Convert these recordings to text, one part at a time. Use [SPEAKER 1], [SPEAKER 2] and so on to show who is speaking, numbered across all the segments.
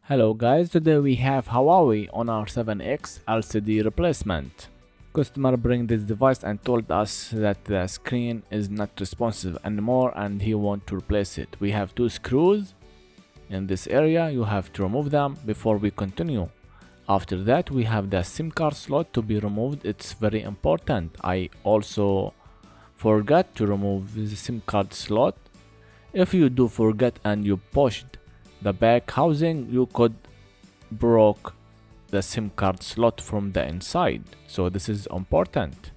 [SPEAKER 1] Hello guys, today we have Huawei on our 7X LCD replacement. Customer bring this device and told us that the screen is not responsive anymore and he want to replace it. We have two screws in this area, you have to remove them before we continue. After that we have the SIM card slot to be removed, it's very important. I also forgot to remove the SIM card slot. If you do forget and you pushed the back housing, you could broke the SIM card slot from the inside, so this is important.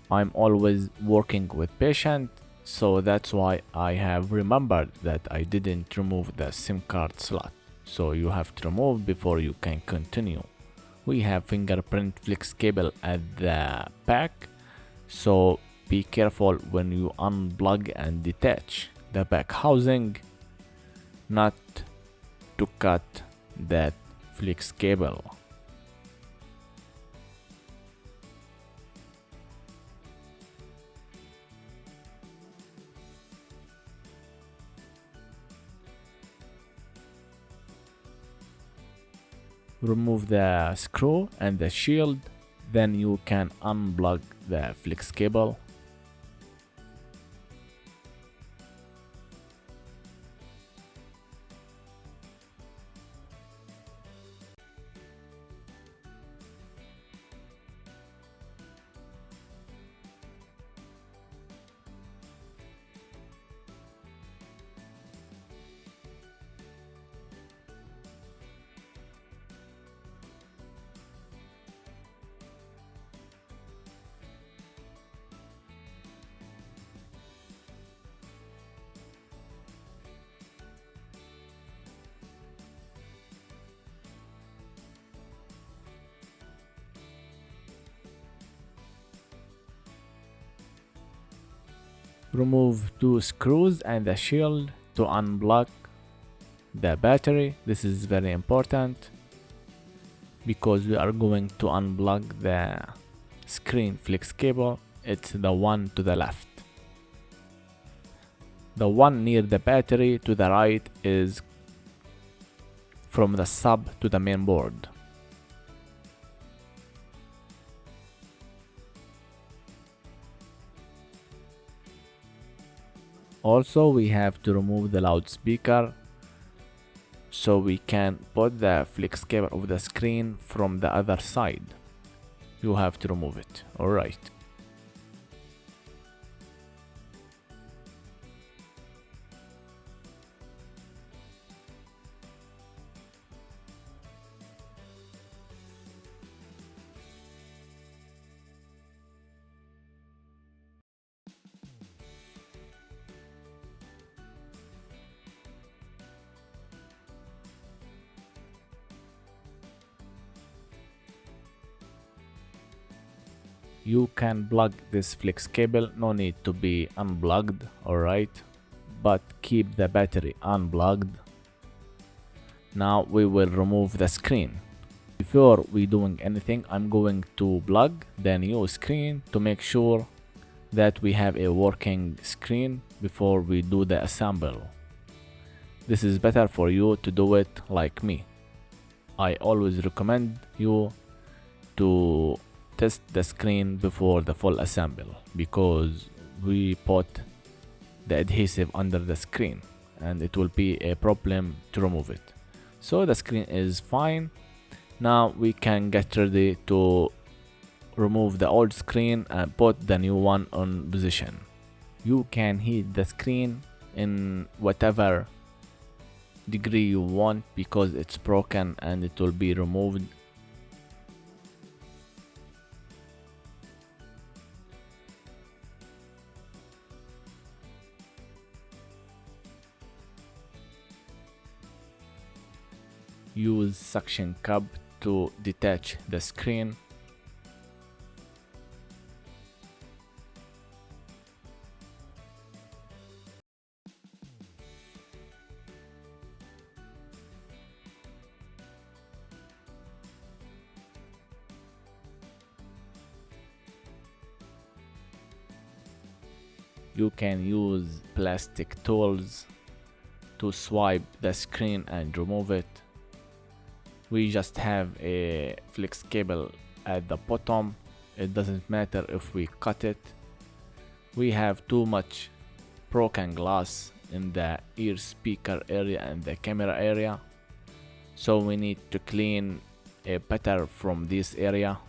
[SPEAKER 1] I'm always working with patient, so that's why I have remembered that I didn't remove the SIM card slot, so you have to remove before you can continue. We have fingerprint flex cable at the back, so be careful when you unplug and detach the back housing, not to cut that flex cable. Remove the screw and the shield, then you can unplug the flex cable. Remove two screws and the shield to unblock the battery. This is very important because we are going to unplug the screen flex cable. It's the one to the left. The one near the battery to the right is from the sub to the main board. Also, we have to remove the loudspeaker so we can put the flex cable of the screen from the other side. You have to remove it. Alright. You can plug this flex cable, no need to be unplugged, alright, but keep the battery unplugged. Now we will remove the screen. Before we doing anything, I'm going to plug the new screen to make sure that we have a working screen before we do the assemble. This is better for you to do it like me. I always recommend you to test the screen before the full assemble because we put the adhesive under the screen and it will be a problem to remove it. So the screen is fine. Now we can get ready to remove the old screen and put the new one on position. You can heat the screen in whatever degree you want because it's broken and it will be removed. Use suction cup to detach the screen. You can use plastic tools to swipe the screen and remove it. We just have a flex cable at the bottom. It doesn't matter if we cut it. We have too much broken glass in the ear speaker area and the camera area, so we need to clean a better from this area.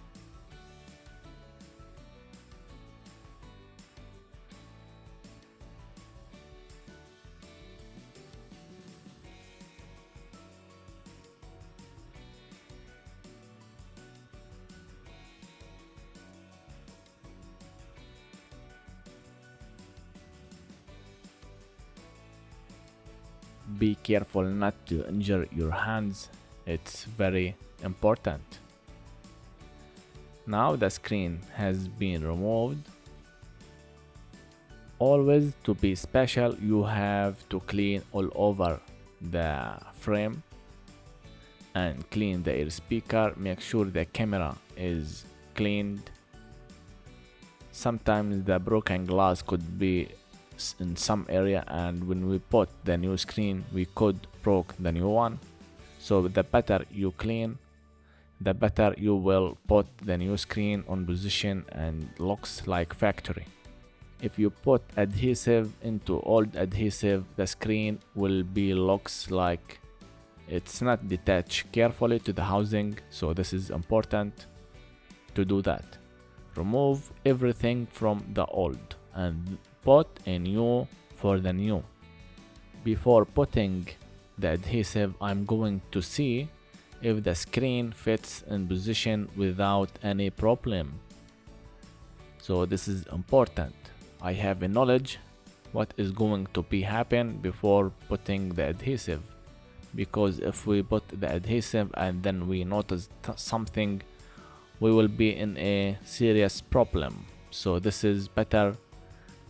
[SPEAKER 1] Be careful not to injure your hands, it's very important. Now the screen has been removed. Always to be special, you have to clean all over the frame and clean the ear speaker. Make sure the camera is cleaned. Sometimes the broken glass could be in some area, and when we put the new screen we could broke the new one. So the better you clean, the better you will put the new screen on position and looks like factory. If you put adhesive into old adhesive, the screen will be looks like it's not detached carefully to the housing, so this is important to do that. Remove everything from the old and put a new for the new. Before putting the adhesive, I'm going to see if the screen fits in position without any problem. So this is important. I have a knowledge what is going to be happen before putting the adhesive, because if we put the adhesive and then we notice something, we will be in a serious problem. So this is better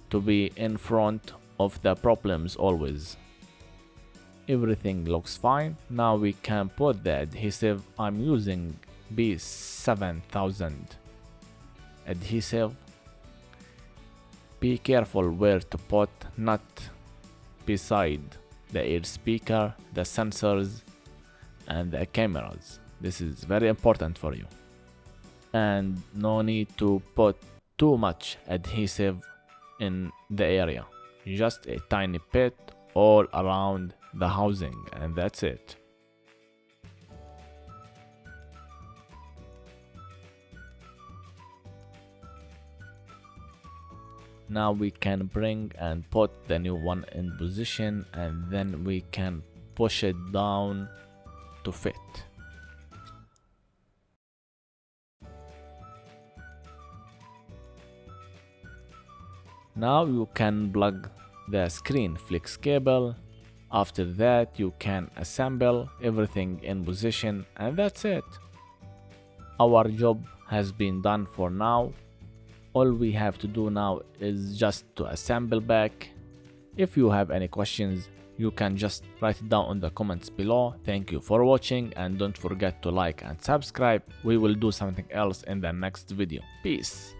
[SPEAKER 1] to be in front of the problems always. Everything looks fine. Now we can put the adhesive. I'm using B7000 adhesive. Be careful where to put, not beside the ear speaker, the sensors and the cameras. This is very important for you. And no need to put too much adhesive in the area, just a tiny bit all around the housing, and that's it. Now we can bring and put the new one in position, and then we can push it down to fit. Now you can plug the screen flex cable. After that you can assemble everything in position, and that's it. Our job has been done for now. All we have to do now is just to assemble back. If you have any questions, you can just write it down in the comments below. Thank you for watching, and don't forget to like and subscribe. We will do something else in the next video. Peace.